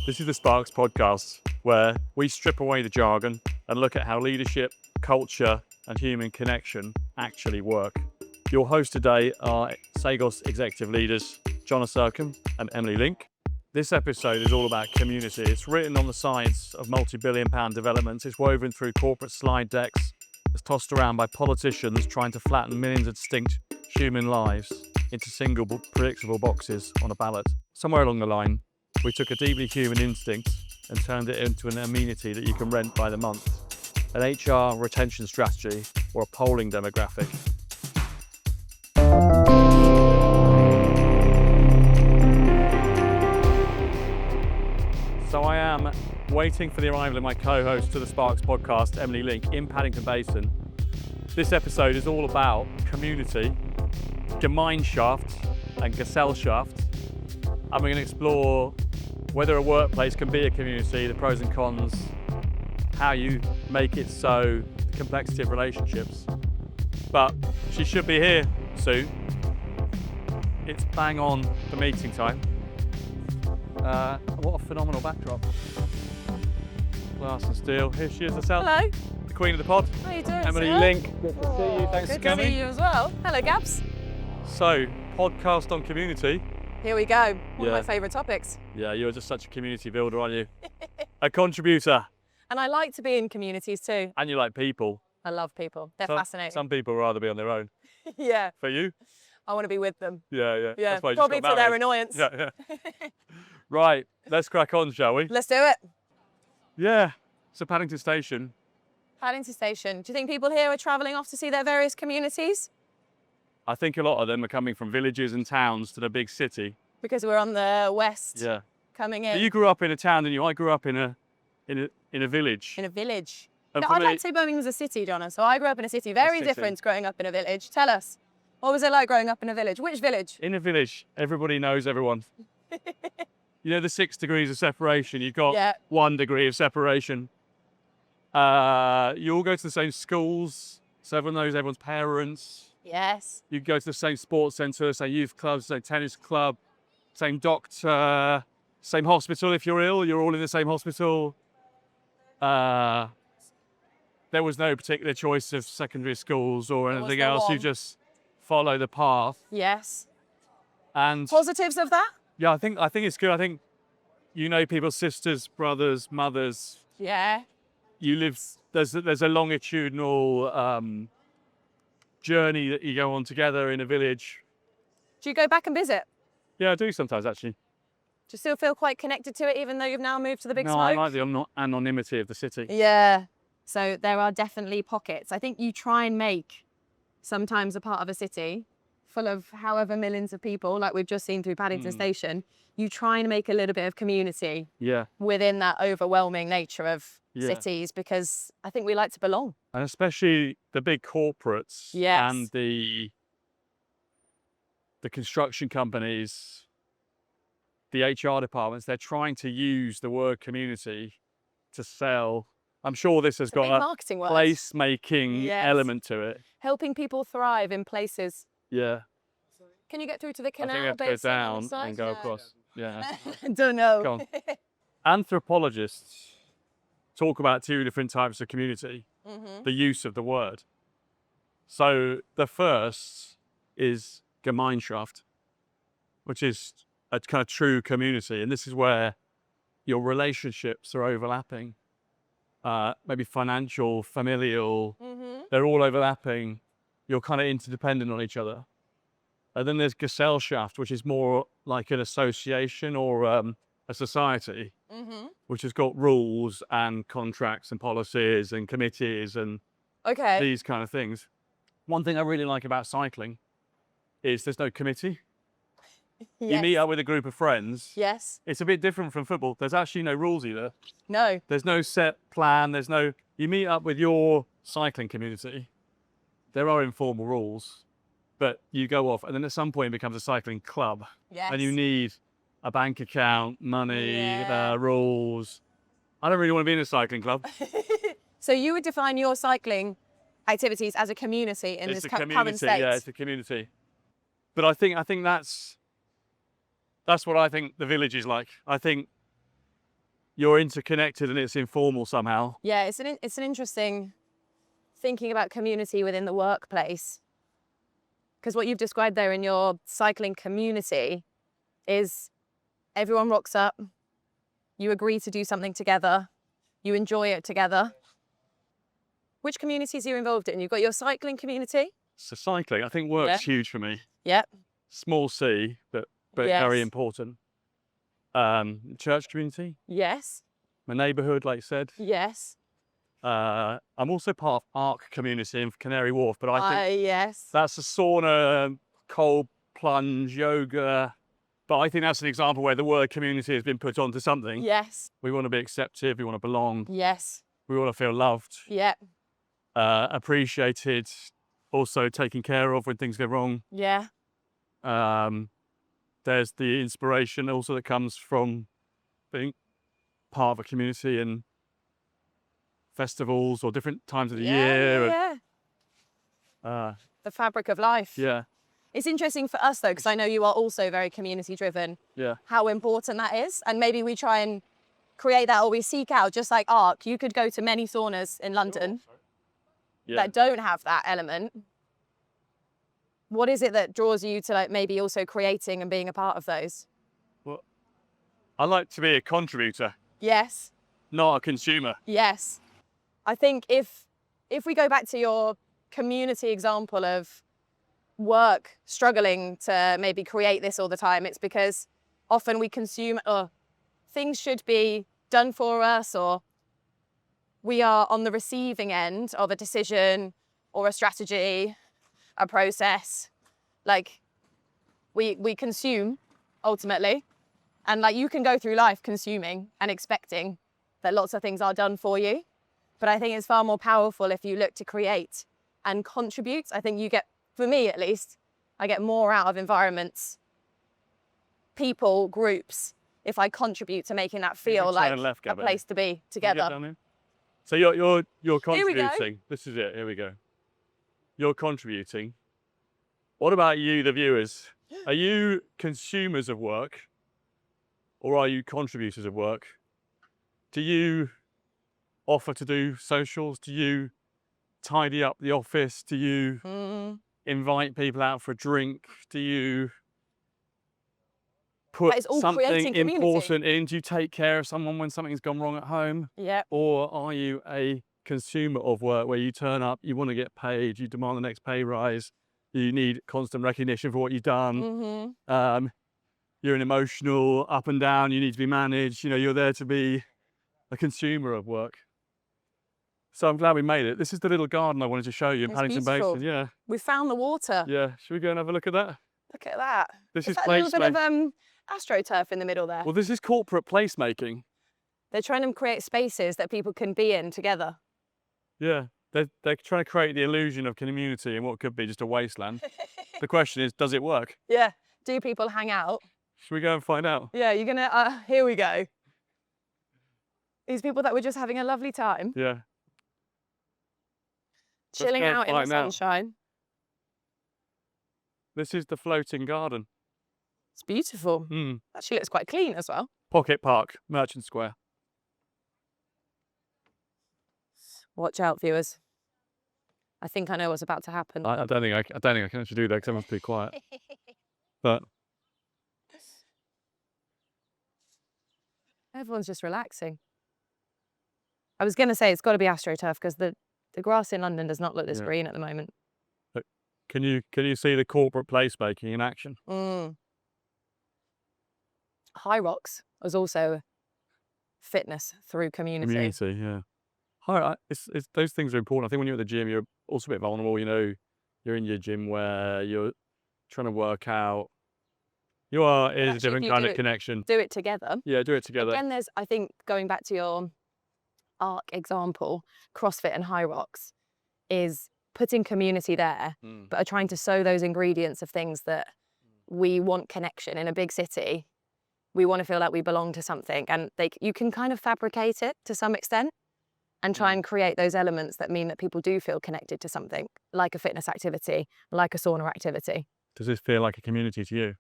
This is the Sparks podcast, where we strip away the jargon and look at how leadership, culture, and human connection actually work. Your hosts today are Cegos executive leaders, Jonna and Em. This episode is all about community. It's written on the sides of multi-billion-pound developments. It's woven through corporate slide decks. It's tossed around by politicians trying to flatten millions of distinct human lives into single predictable boxes on a ballot. Somewhere along the line, we took a deeply human instinct and turned it into an amenity that you can rent by the month, an HR retention strategy, or a polling demographic. So I am waiting for the arrival of my co-host to the Sparks podcast, Emily Link, in Paddington Basin. This episode is all about community, Gemeinschaft and Gesellschaft, and we're going to explore whether a workplace can be a community, the pros and cons, how you make it so, the complexity of relationships. But she should be here soon. It's bang on for meeting time. What a phenomenal backdrop. Glass and steel. Here she is herself. Hello. The queen of the pod. How are you doing, Emily sir? Link. Good to see you. Thanks for Good to coming. see you as well. Hello, Gabs. So, podcast on community. Here we go. One Yeah. of my favourite topics. Yeah, you're just such a community builder, aren't you? A contributor. And I like to be in communities too. And you like people. I love people. They're fascinating. Some people would rather be on their own. Yeah. For you? I want to be with them. Yeah. Yeah. That's why you just Probably got to their married. annoyance. Yeah. Right, let's crack on, shall we? Let's do it. Yeah. So Paddington Station. Paddington Station. Do you think people here are travelling off to see their various communities? I think a lot of them are coming from villages and towns to the big city. Because we're on the west Yeah. coming in. But you grew up in a town, didn't you? I grew up in a village. In a village. And No, for I'd me- like to say Birmingham's a city, Jonna. So I grew up in a city. Very city. different growing up in a village. Tell us. What was it like growing up in a village? Which village? In a village, everybody knows everyone. You know the 6 degrees of separation. You've got Yeah. 1 degree of separation. You all go to the same schools, so everyone knows everyone's parents. Yes. You go to the same sports centre, same youth club, same tennis club, same doctor, same hospital. If you're ill, you're all in the same hospital. There was no particular choice of secondary schools or There was anything no else. You one. just follow the path. Yes. And Positives of that? yeah, I think it's good. I think you know people's sisters, brothers, mothers. Yeah. You live. There's a longitudinal journey that you go on together in a village. Do you go back and visit? Yeah, I do sometimes actually. Do you still feel quite connected to it even though you've now moved to the big No, smoke? I like the anonymity of the city. Yeah. So there are definitely pockets. I think you try and make sometimes a part of a city full of however millions of people, like we've just seen through Paddington Station, you try and make a little bit of community Yeah, within that overwhelming nature of Yeah. cities because I think we like to belong. and especially the big corporates Yes. and the construction companies, the HR departments. They're trying to use the word community to sell. I'm sure this has It's a big got a marketing word. place-making Yes. element to it. Helping people thrive in places. Yeah, Can you get through to the I think canal? we have to go basin on down the side? and go No. across. Yeah. Don't know. Go on. Anthropologists talk about 2 different types of community, the use of the word. So the first is Gemeinschaft, which is a kind of true community. And this is where your relationships are overlapping. Maybe financial, familial, they're all overlapping. You're kind of interdependent on each other. And then there's Gesellschaft, which is more like an association or a society, which has got rules and contracts and policies and committees and Okay. these kind of things. One thing I really like about cycling is there's no committee. You meet up with a group of friends. Yes. It's a bit different from football. There's actually no rules either. No. There's no set plan. You meet up with your cycling community. There are informal rules, but you go off and then at some point it becomes a cycling club. Yes. And you need a bank account, money, Yeah. rules. I don't really want to be in a cycling club. So you would define your cycling activities as a community in It's this a current community, state? yeah, it's a community. But I think that's what I think the village is like. I think you're interconnected and it's informal somehow. Yeah, it's an interesting thinking about community within the workplace. Because what you've described there in your cycling community is everyone rocks up, you agree to do something together, you enjoy it together. Which communities are you involved in? You've got your cycling community? So cycling, I think work's huge for me. Yep. Small C, but very important. Church community, Yes. my neighbourhood, like you said. Yes. I'm also part of ARC community in Canary Wharf, but I think Yes. that's a sauna, cold plunge, yoga. But I think that's an example where the word community has been put onto something. Yes. We want to be accepted, we want to belong, Yes. we want to feel loved, Yep. appreciated, also taken care of when things go wrong. Yeah. There's the inspiration also that comes from being part of a community and festivals or different times of the year. Yeah. The fabric of life. Yeah. It's interesting for us though, because I know you are also very community driven. Yeah. How important that is. And maybe we try and create that, or we seek out, just like ARC, you could go to many saunas in London that don't have that element. What is it that draws you to like maybe also creating and being a part of those? Well, I like to be a contributor, Yes. not a consumer. Yes. I think if we go back to your community example of work struggling to maybe create this all the time, it's because often we consume, things should be done for us, or we are on the receiving end of a decision or a strategy, a process. Like we consume ultimately, and like you can go through life consuming and expecting that lots of things are done for you. But I think it's far more powerful if you look to create and contribute. I think you get, for me at least, I get more out of environments, people, groups, if I contribute to making that feel like a place to be together. So you're contributing. This is it. Here we go. You're contributing. What about you, the viewers? Are you consumers of work, or are you contributors of work? Do you offer to do socials? Do you tidy up the office? Do you invite people out for a drink? Do you put something important in? Do you take care of someone when something's gone wrong at home? Yeah. Or are you a consumer of work where you turn up, you want to get paid, you demand the next pay rise, you need constant recognition for what you've done? You're an emotional up and down, you need to be managed, you're there to be a consumer of work. So I'm glad we made it. This is the little garden I wanted to show you in Paddington Basin. Yeah. We found the water. Yeah. Should we go and have a look at that? Look at that. This is a little bit of astroturf in the middle there. Well, this is corporate placemaking. They're trying to create spaces that people can be in together. Yeah. They're trying to create the illusion of community in what could be just a wasteland. The question is, does it work? Yeah. Do people hang out? Should we go and find out? Yeah, you're gonna, here we go. These people that were just having a lovely time. Yeah. Chilling out in the sunshine. This is the floating garden. It's beautiful. Actually looks quite clean as well. Pocket Park, Merchant Square. Watch out, viewers. I think I know what's about to happen. I don't think I can actually do that because everyone's pretty quiet. But everyone's just relaxing. I was going to say it's got to be AstroTurf because the grass in London does not look this green at the moment. Look, can you see the corporate placemaking in action? High Rocks was also fitness through community. Community, yeah. It's those things are important. I think when you're at the gym, you're also a bit vulnerable. You're in your gym where you're trying to work out. It is a different kind of connection. Do it together. Yeah, do it together. Again, I think, going back to your ARC example, CrossFit and High Rocks is putting community there, but are trying to sow those ingredients of things that we want connection in a big city. We want to feel like we belong to something, and you can kind of fabricate it to some extent and try and create those elements that mean that people do feel connected to something, like a fitness activity, like a sauna activity. Does this feel like a community to you?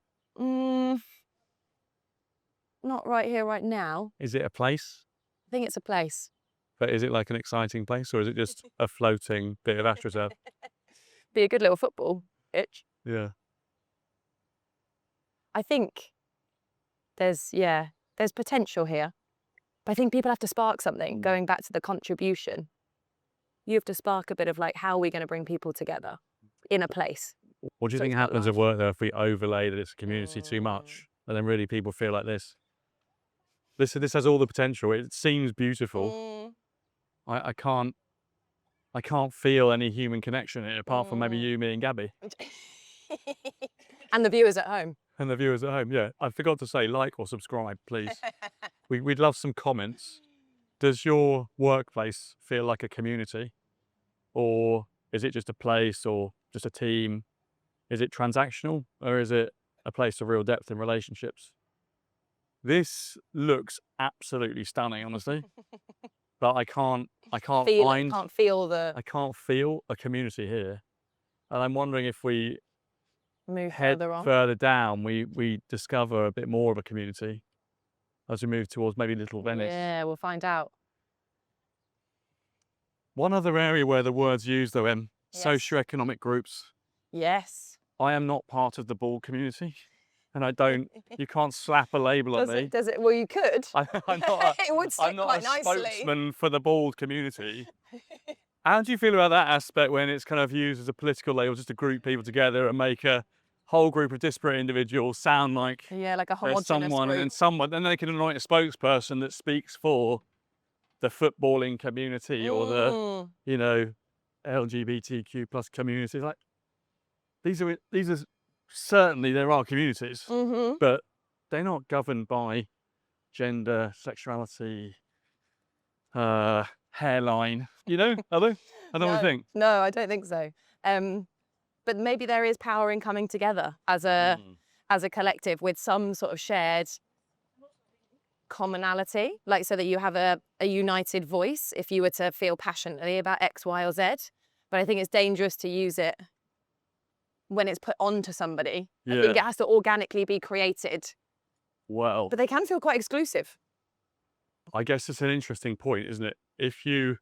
Not right here, right now. Is it a place? I think it's a place. But is it like an exciting place, or is it just a floating bit of AstroTurf? Be a good little football pitch. Yeah. I think there's potential here. But I think people have to spark something. Going back to the contribution, you have to spark a bit of like, how are we going to bring people together in a place? What do you So think it's got happens at life. work though if we overlay that it's a community too much, and then really people feel like this? This has all the potential. It seems beautiful. I can't feel any human connection in it apart from maybe you, me, and Gabby. And the viewers at home. And the viewers at home, yeah. I forgot to say like or subscribe, please. We'd love some comments. Does your workplace feel like a community? Or is it just a place or just a team? Is it transactional or is it a place of real depth in relationships? This looks absolutely stunning, honestly. But I can't Feel a community here. And I'm wondering if we move head further on. further down, we discover a bit more of a community as we move towards maybe Little Venice. Yeah, we'll find out. One other area where the word's used though, Em, Yes. socioeconomic groups. Yes. I am not part of the ball community, and I don't. You can't slap a label on me. Does it? Well, you could. I'm not. It would sit I'm not quite a nicely. spokesman for the bald community. How do you feel about that aspect when it's kind of used as a political label, just to group people together and make a whole group of disparate individuals sound like Yeah, like a there's homogenous someone, group. and then someone, then they can anoint a spokesperson that speaks for the footballing community or the, you know, LGBTQ plus communities. Like these are certainly there are communities, but they're not governed by gender, sexuality, hairline. You know, are they? I don't think. No, I don't think so. But maybe there is power in coming together as a collective with some sort of shared commonality, like so that you have a united voice if you were to feel passionately about X, Y, or Z. But I think it's dangerous to use it when it's put onto somebody. I think it has to organically be created. Well, but they can feel quite exclusive. I guess it's an interesting point, isn't it? If you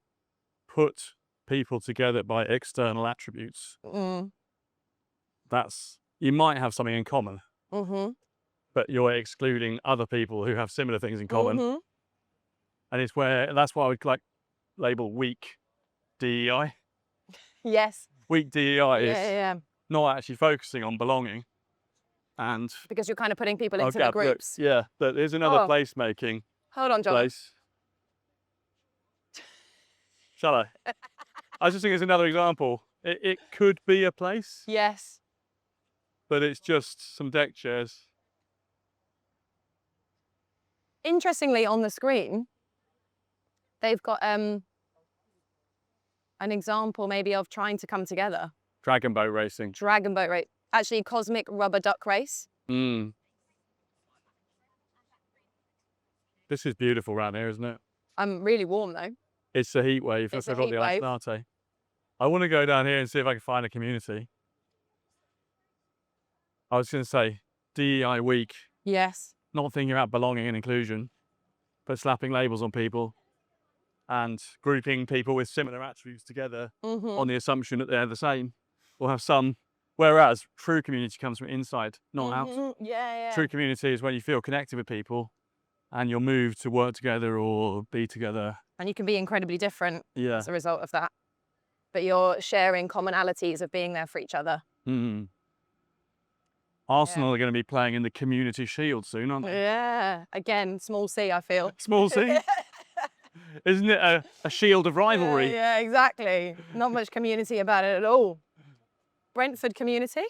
put people together by external attributes, you might have something in common, but you're excluding other people who have similar things in common. And that's why I would label weak DEI. Yes. Weak DEI is not actually focusing on belonging. And because you're kind of putting people into the groups. Look, but there's another placemaking. Hold on, John. Place. Shall I? I just think it's another example. It could be a place. Yes. But it's just some deck chairs. Interestingly, on the screen, they've got an example maybe of trying to come together. Dragon boat racing. Dragon boat race. Actually, cosmic rubber duck race. This is beautiful around here, isn't it? I'm really warm though. It's a heat wave. That's got the iced latte. I want to go down here and see if I can find a community. I was going to say DEI week. Yes. Not thinking about belonging and inclusion, but slapping labels on people and grouping people with similar attributes together on the assumption that they're the same or have some. Whereas true community comes from inside, not out. Yeah. True community is when you feel connected with people and you're moved to work together or be together. And you can be incredibly different as a result of that. But you're sharing commonalities of being there for each other. Arsenal are going to be playing in the Community Shield soon, aren't they? Yeah. Again, small C, I feel. Small C? Isn't it a shield of rivalry? Yeah, exactly. Not much community about it at all. Brentford community?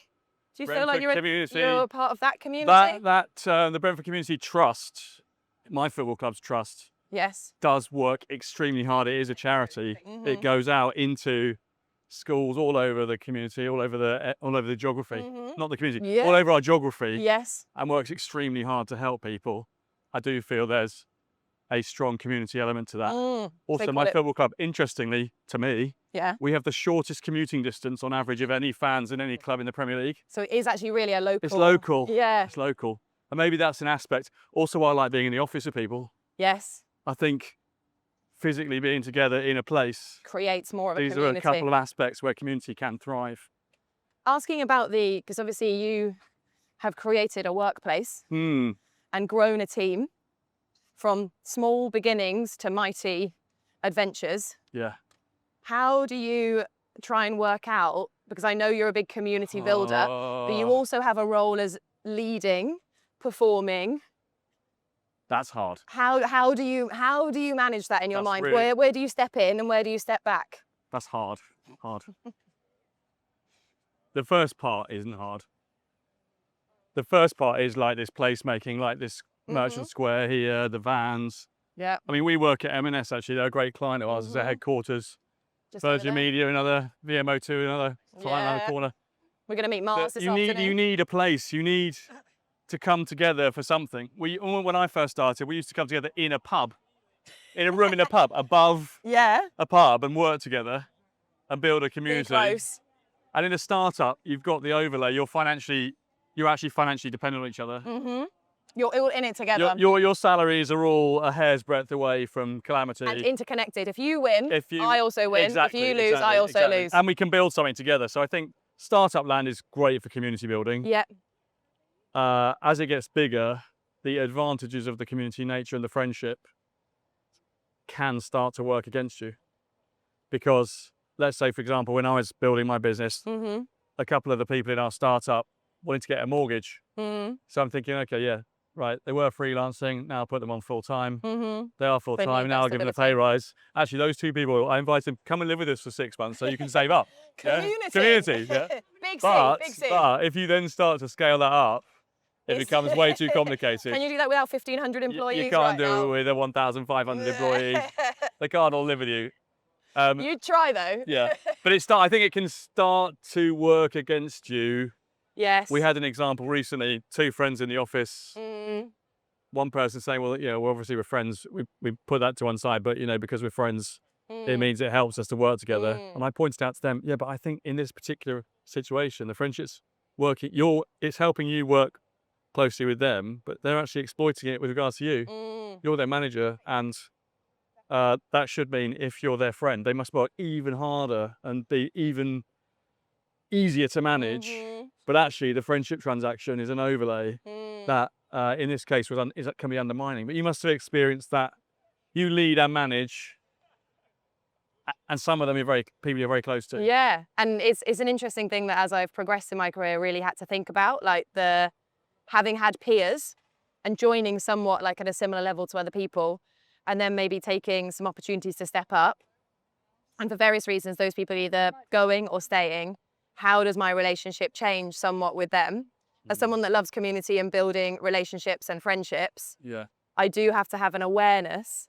Do you feel like you're a part of that community? The Brentford Community Trust, my football club's trust, does work extremely hard. It is a charity. It goes out into schools all over the community, all over the geography, not the community, all over our geography, and works extremely hard to help people. I do feel there's a strong community element to that. Also, my football club, interestingly to me, we have the shortest commuting distance on average of any fans in any club in the Premier League. So it is actually really a local. It's local. Yeah. It's local. And maybe that's an aspect. Also, I like being in the office with people. Yes. I think physically being together in a place. Creates more of a These community. are a couple of aspects where community can thrive. Asking about because obviously you have created a workplace Hmm. and grown a team from small beginnings to mighty adventures. Yeah. How do you try and work out, because I know you're a big community builder, but you also have a role as leading, performing. That's hard. How do you manage that in your That's mind? really- Where do you step in and where do you step back? That's hard. Hard. The first part isn't hard. The first part is like this placemaking, like this Merchant Square here, the vans. Yeah. I mean, we work at M&S actually. They're a great client of ours as their headquarters. Just over Virgin there. Media, another VMO2, another client around the Yeah. corner. We're going to meet Mars this You afternoon. need a place. You need to come together for something. When I first started, we used to come together in a pub, in a room in a pub above Yeah. a pub and work together and build a Be community. close. And in a startup, you've got the overlay. You're actually financially dependent on each other. You're all in it together. Your salaries are all a hair's breadth away from calamity. And interconnected. If you win, I also win. Exactly, if you lose, I also lose. And we can build something together. So I think startup land is great for community building. Yeah. As it gets bigger, the advantages of the community nature and the friendship can start to work against you. Because let's say, for example, when I was building my business, a couple of the people in our startup wanted to get a mortgage. So I'm thinking, okay, yeah, right. They were freelancing. Now I'll put them on full time. They are full time. Now I'll give them a pay rise. Actually, those two people, I invited them, come and live with us for 6 months so you can save up. Community. Yeah. Big C. But if you then start to scale that up, it becomes way too complicated. Can you do that without 1,500 employees? You can't do now? it with a 1,500 employees. They can't all live with you. You'd try though. Yeah, but I think it can start to work against you. Yes. We had an example recently, two friends in the office. One person saying, well, well, obviously we're friends. We put that to one side, but, because we're friends, it means it helps us to work together. And I pointed out to them, yeah, but I think in this particular situation, the friendship's working, it's helping you work closely with them, but they're actually exploiting it with regards to you. You're their manager, and that should mean if you're their friend, they must work even harder and be even easier to manage. But actually, the friendship transaction is an overlay that, in this case, can be undermining. But you must have experienced that. You lead and manage, and some of them people you're very close to. Yeah, and it's an interesting thing that as I've progressed in my career, really had to think about, like having had peers and joining somewhat like at a similar level to other people, and then maybe taking some opportunities to step up. And for various reasons, those people are either going or staying. How does my relationship change somewhat with them? As someone that loves community and building relationships and friendships, I do have to have an awareness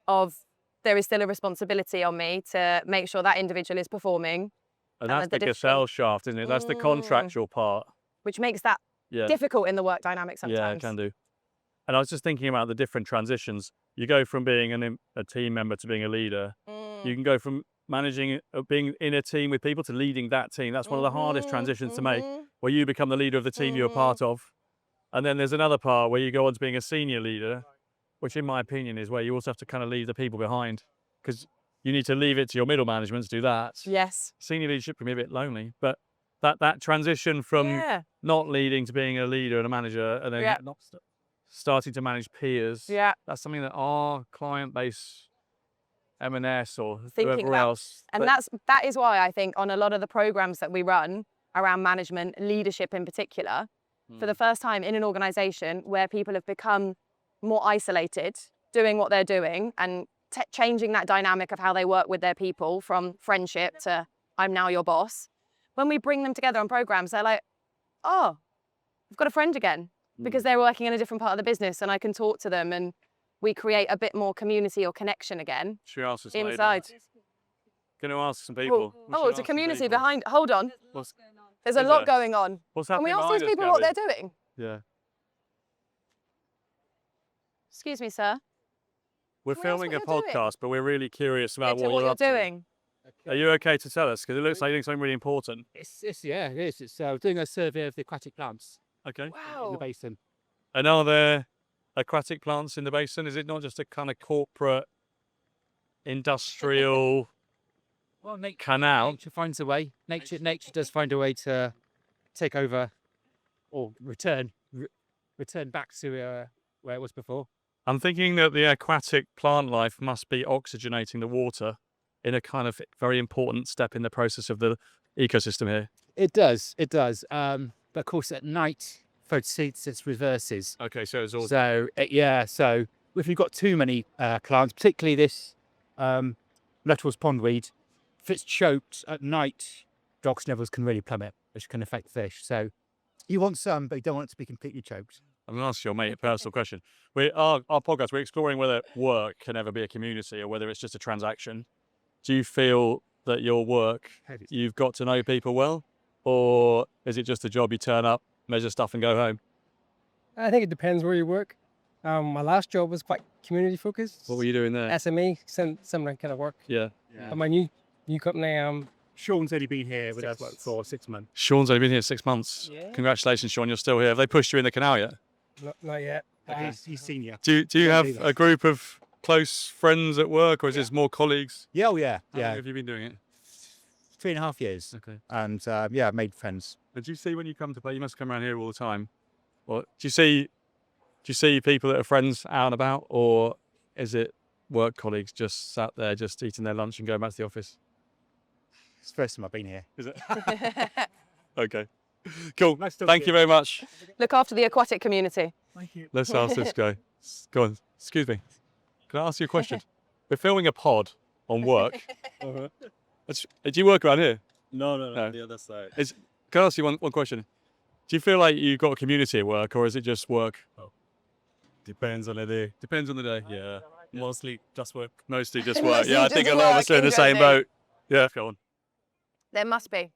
of there is still a responsibility on me to make sure that individual is performing. And that's the Gazelle shaft, isn't it? That's the contractual part. Which makes that difficult in the work dynamic sometimes. Yeah, it can do. And I was just thinking about the different transitions. You go from being a team member to being a leader. You can go from being in a team with people to leading that team. That's one of the hardest transitions to make, where you become the leader of the team you're a part of. And then there's another part where you go on to being a senior leader, which in my opinion is where you also have to kind of leave the people behind, because you need to leave it to your middle management to do that. Yes. Senior leadership can be a bit lonely, but that transition from not leading to being a leader and a manager, and then not starting to manage peers. Yeah. That's something that our client base, M&S or Thinking whoever else. And that is why I think on a lot of the programs that we run around management, leadership in particular, for the first time in an organization where people have become more isolated, doing what they're doing and changing that dynamic of how they work with their people from friendship to I'm now your boss. When we bring them together on programs, they're like, oh, I've got a friend again, because they're working in a different part of the business and I can talk to them and we create a bit more community or connection again. Should we ask this inside? Going to ask some people. It's a community behind. Hold on. There's a is lot there? going on. What's Can we happening ask these behind us, people what Gabby? they're doing? Yeah. Excuse me, sir. We're Can we ask filming a what you're doing? podcast, but we're really curious about Into what you're up to. doing. Are you okay to tell us? Because it looks like you're doing something really important. It is. It's doing a survey of the aquatic plants Okay. in Wow. the basin. And are there aquatic plants in the basin? Is it not just a kind of corporate industrial Well, canal. nature finds a way. Nature does find a way to take over or return back to where it was before. I'm thinking that the aquatic plant life must be oxygenating the water in a kind of very important step in the process of the ecosystem here. It does. But of course, at night, photosynthesis reverses. Okay, so it's all So so if you've got too many plants, particularly this Luttrell's pondweed, if it's choked at night, the oxygen levels can really plummet, which can affect fish. So you want some, but you don't want it to be completely choked. I'm going to ask your mate a personal question. Our podcast, we're exploring whether work can ever be a community or whether it's just a transaction. Do you feel that your work, you've got to know people well, or is it just a job you turn up, measure stuff and go home? I think it depends where you work. My last job was quite community focused. What were you doing there? SME, similar kind of work. Yeah. But my new company, Sean's only been here with us for 6 months. Sean's only been here 6 months. Yeah. Congratulations, Sean, you're still here. Have they pushed you in the canal yet? not yet. He's senior. Do you have a group of close friends at work, or is this more colleagues? Yeah, How long have you been doing it? 3.5 years. Okay. And I've made friends. And do you see when you come to play, you must come around here all the time. Or do you see people that are friends out and about, or is it work colleagues just sat there just eating their lunch and going back to the office? It's the first time I've been here. Is it? Okay. Cool. Nice to Thank you very much. Look after the aquatic community. Thank you. Let's ask this guy. Go on. Excuse me. Can I ask you a question? We're filming a pod on work. Do you work around here? No, the other side. Can I ask you one question? Do you feel like you've got a community at work, or is it just work? Depends on the day. Depends on the day. Yeah, mostly just work. Mostly just work. Mostly Yeah, I just think a lot of us are in the same work, boat. Yeah, go on. There must be.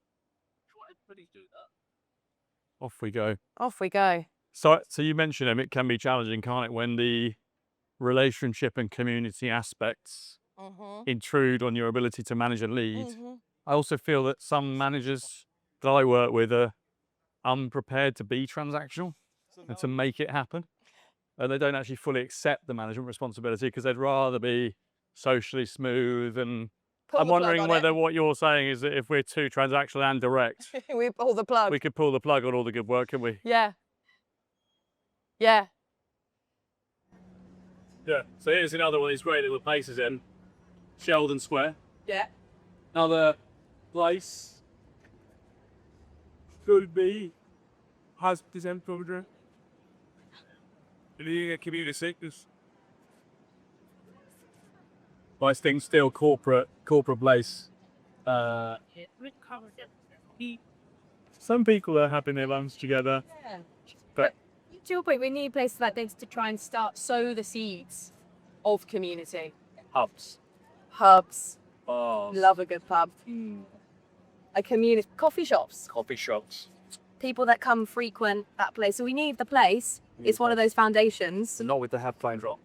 Off we go. Off we go. So you mentioned, it can be challenging, can't it, when the relationship and community aspects intrude on your ability to manage and lead. I also feel that some managers that I work with are unprepared to be transactional and to make it happen. And they don't actually fully accept the management responsibility because they'd rather be socially smooth. And I'm wondering whether what you're saying is that if we're too transactional and direct, we pull the plug. we could pull the plug on all the good work, can we? Yeah. Yeah. Yeah. So here's another one of these great little places in Sheldon Square. Yeah. Another place could be hospital program. Leading a community sickness. Nice thing, still corporate place. Some people are having their lunch together. Yeah. But- to your point, we need places like this to try and sow the seeds. Of community. Hubs. Pubs. Bars. Love a good pub. A community. Coffee shops. Coffee shops. People that come frequent that place. So we need the place. It's one of those foundations. Not with the headphone drop.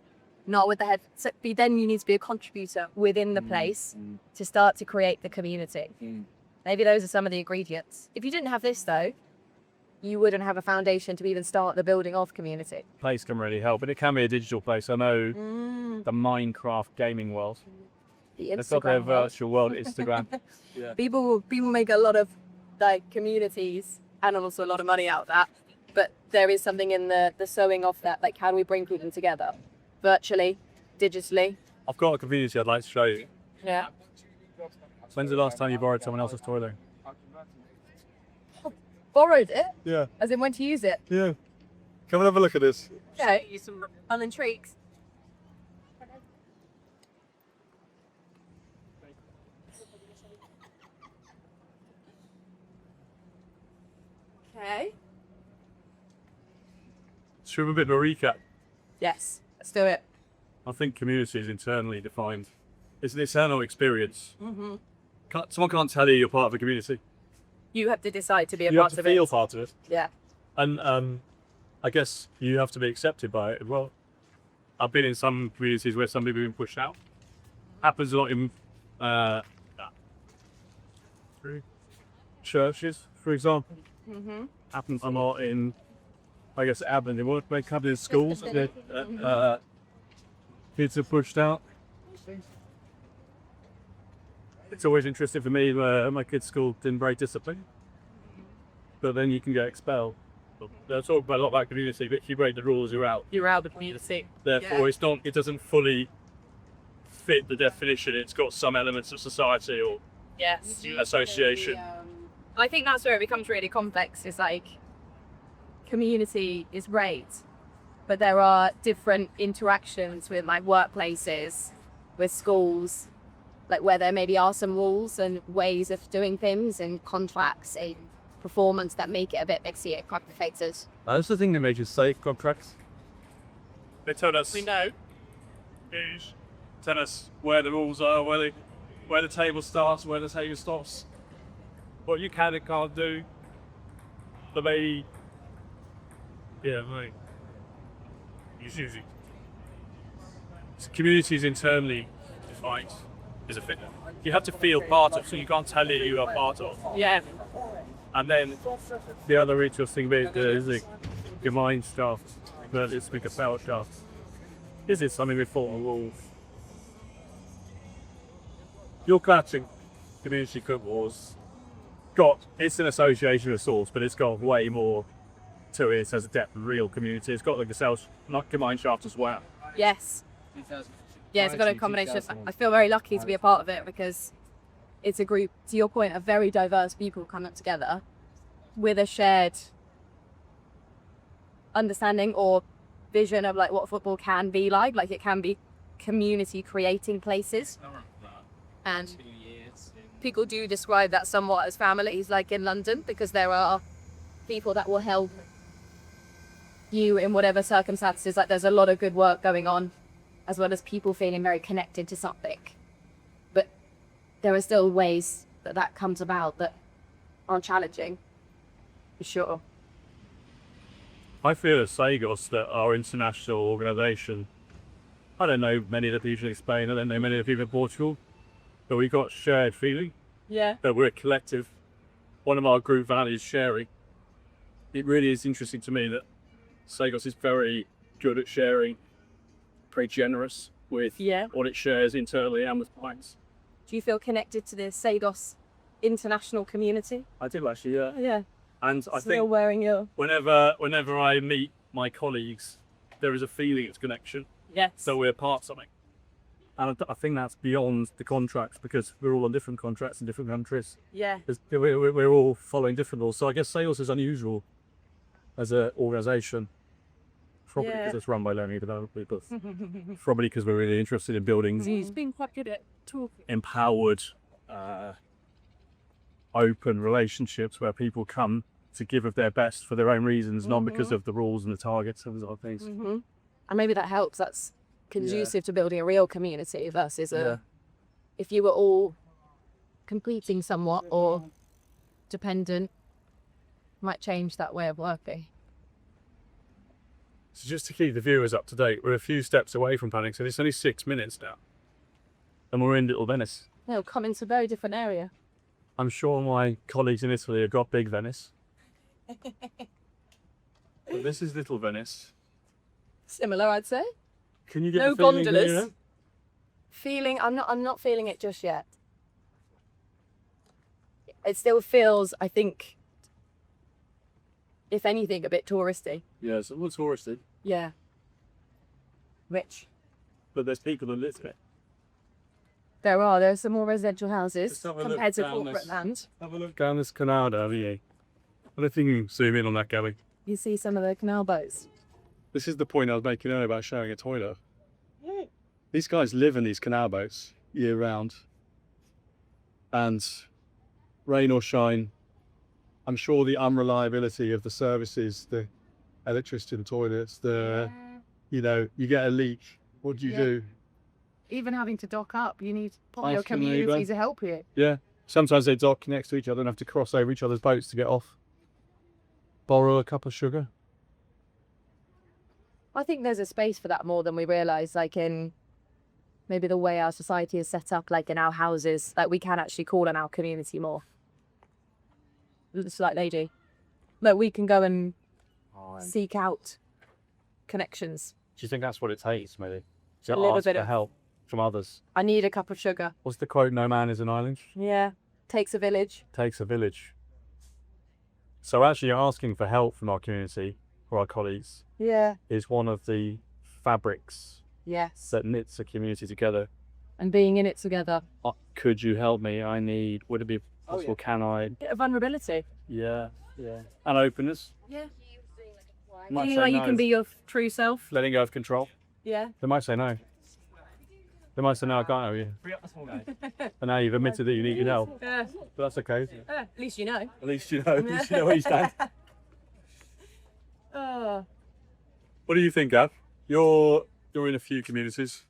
Not with the head. So then you need to be a contributor within the place to start to create the community. Maybe those are some of the ingredients. If you didn't have this though, you wouldn't have a foundation to even start the building of community. Place can really help, but it can be a digital place. I know the Minecraft gaming world. The They've got their Instagram world. virtual world, Instagram. People make a lot of like communities and also a lot of money out of that. But there is something in the sewing of that, like how do we bring people together? Virtually, digitally. I've got a community I'd like to show you. Yeah. When's the last time you borrowed someone else's toilet? Borrowed it, Yeah. as in when to use it. Yeah. Come and have a look at this. Okay. I'm intrigued. Okay. Should we have a bit of a recap? Yes, let's do it. I think community is internally defined. It's an internal experience. Someone can't tell you you're part of a community. You have to decide to be a You have part to of feel it. part of it. Yeah. And I guess you have to be accepted by it as well. I've been in some communities where some people have been pushed out. Happens a lot in churches, for example. Happens a lot in, I guess, Aberdeen. It won't make happen in schools. Kids are pushed out. It's always interesting for me where my kids' school didn't break discipline, but then you can get expelled. They're talking about a lot about community, but if you break the rules, you're out. You're out of the community. Therefore, it doesn't fully fit the definition. It's got some elements of society or Yes. association. I think that's where it becomes really complex. It's like community is great, but there are different interactions with like workplaces, with schools, like where there maybe are some rules and ways of doing things and contracts and performance that make it a bit mixy and complicated. That's the thing that makes you safe contracts. They tell us. We know. Tell us where the rules are, where the table starts, where the table stops, what you can and can't do. But maybe, right. It's usually communities internally defined is a fit. You have to feel part of, so you can't tell it you are part of. Yeah. And then the other interesting bit is the Gemeinschaft, but it's like a Gesellschaft. Is it something we follow rules? Your classic community football's it's an association of sorts, but it's got way more to it as a depth of real community. It's got like not Gemeinschaft as well. Yes. Yeah, it's got a combination. I feel very lucky to be a part of it because it's a group, to your point, of very diverse people coming together with a shared understanding or vision of like what football can be like. Like it can be community creating places. And people do describe that somewhat as families, like in London, because there are people that will help you in whatever circumstances. Like there's a lot of good work going on, as well as people feeling very connected to something. But there are still ways that comes about that are challenging, for sure. I feel at Cegos that our international organisation, I don't know many of the people in Spain, I don't know many of the people in Portugal, but we've got shared feeling. Yeah. That we're a collective. One of our group values, sharing. It really is interesting to me that Cegos is very good at sharing, very generous with what it shares internally and with clients. Do you feel connected to the Cegos international community? I do actually, yeah. Yeah. And I Still think wearing your... whenever I meet my colleagues, there is a feeling of connection. Yes. So we're part of something. And I think that's beyond the contracts because we're all on different contracts in different countries. Yeah. We're all following different rules. So I guess Cegos is unusual as an organisation. Probably because it's run by learning development people. Probably because we're really interested in building He's been quite good at talking. empowered, open relationships where people come to give of their best for their own reasons, not because of the rules and the targets and other things. And maybe that helps. That's conducive to building a real community versus if you were all competing somewhat or dependent, might change that way of working. So just to keep the viewers up to date, we're a few steps away from Paddington. It's only 6 minutes now. And we're in Little Venice. They'll come into a very different area. I'm sure my colleagues in Italy have got Big Venice. But this is Little Venice. Similar, I'd say. Can you get No the feeling gondolas. you know? Feeling, I'm not feeling it just yet. It still feels, I think, if anything, a bit touristy. Yeah, it's a little touristy. Yeah. Rich. But there's people that live there. There's some more residential houses Let's have a look compared to down corporate this. land. Have a look down this canal down here. I don't think you can zoom in on that, Gabby. You see some of the canal boats. This is the point I was making earlier about sharing a toilet. These guys live in these canal boats year round. And rain or shine, I'm sure the unreliability of the services, the electricity, the toilets, you get a leak. What do you do? Even having to dock up, you need Ice your from the neighbour. community to help you. Yeah. Sometimes they dock next to each other and have to cross over each other's boats to get off. Borrow a cup of sugar. I think there's a space for that more than we realise, like in maybe the way our society is set up, like in our houses, like we can actually call on our community more. It's like lady. Like we can go and seek out connections. Do you think that's what it takes, maybe? A little bit for of help. from others. I need a cup of sugar. What's the quote? No man is an island. Yeah. Takes a village. Takes a village. So actually asking for help from our community or our colleagues Yeah. is one of the fabrics Yes. that knits a community together. And being in it together. Could you help me? Would it be possible? Can I? Bit of vulnerability. Yeah. And openness. Yeah. Might Feeling say like you no. can be your true self. Letting go of control. Yeah. They might say no. They might say no, I can't help you. And now you've admitted that you needed help. Yeah. But that's okay. At least you know. At least you know. At least you know where you stand. Oh. What do you think, Gav? You're in a few communities.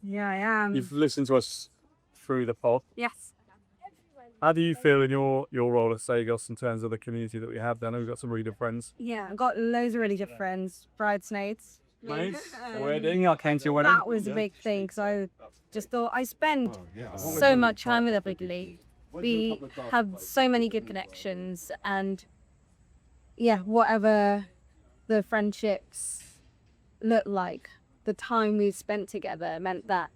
Yeah, I am. You've listened to us through the pod. Yes. How do you feel in your role at Cegos in terms of the community that we have? I know we've got some really good friends. Yeah, I've got loads of really good friends. Bridesmaids. Nice. Wedding. I came to your wedding. That was a big thing because I just thought I spend so much time with everybody. We have so many good connections, and yeah, whatever the friendships look like, the time we spent together meant that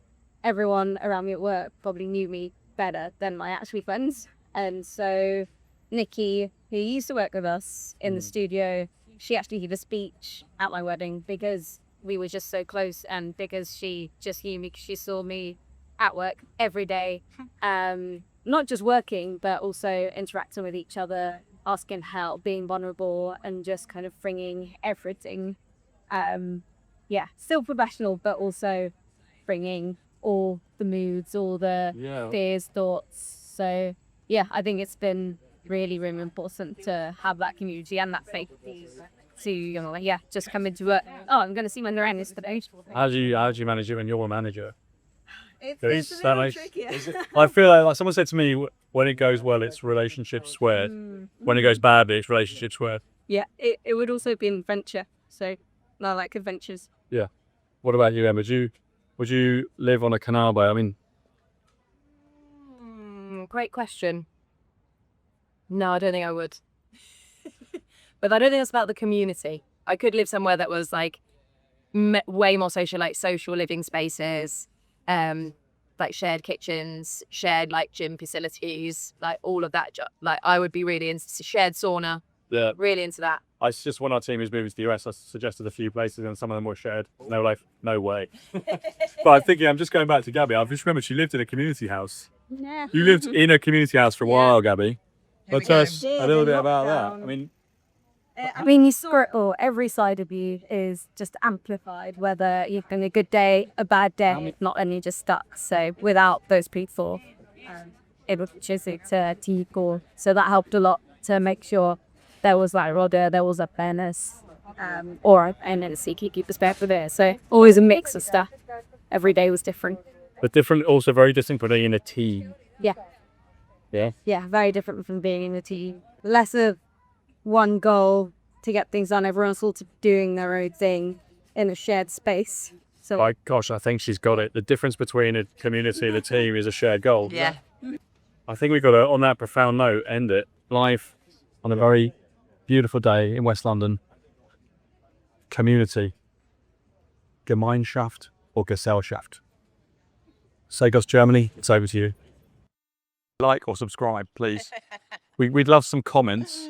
everyone around me at work probably knew me better than my actual friends. And so Nikki, who used to work with us in the studio, she actually gave a speech at my wedding because we were just so close, and because she just knew me, because she saw me at work every day, not just working, but also interacting with each other, asking help, being vulnerable, and just kind of bringing everything. Yeah, still professional, but also bringing all the moods, all the fears, thoughts. So yeah, I think it's been really, really important to have that community and that faith to, just come into work. Oh, I'm going to see my neurologist today. How do you manage it when you're a manager? It's Is a that little nice? trickier. I feel like someone said to me, when it goes well, it's relationship squared. When it goes badly, it's relationship squared. Yeah, it would also be an adventure. So I like adventures. Yeah. What about you, Em? Would you live on a canal boat? I mean, Great question. No, I don't think I would. But I don't think it's about the community. I could live somewhere that was like way more social, like social living spaces, like shared kitchens, shared like gym facilities, like all of that. Like I would be really into shared sauna. yeah. Really into that. I just when our team is moving to the US, I suggested a few places, and some of them were shared. And they were like, no way. But I'm thinking, I'm just going back to Gabby. I just remembered she lived in a community house. Yeah. You lived in a community house for a while, Gabby. But tell us Yeah, a little the bit about that. lockdown. I mean, You saw it all. Every side of you is just amplified, whether you're having a good day, a bad day, not and you're just stuck. So without those people, it was choosing to go. So that helped a lot to make sure there was like order, there was a fairness, or and then keep perspective there. So always a mix of stuff. Every day was different. but different, also very distinct from being in a team. Yeah. Yeah. Yeah, very different from being in a team. Less of one goal to get things done. Everyone's sort of doing their own thing in a shared space. So By gosh, I think she's got it. The difference between a community and a team is a shared goal. Yeah. I think we've got to, on that profound note, end it live on a very beautiful day in West London. Community. Gemeinschaft or Gesellschaft. Cegos, Germany, it's over to you. Like or subscribe, please. We'd love some comments.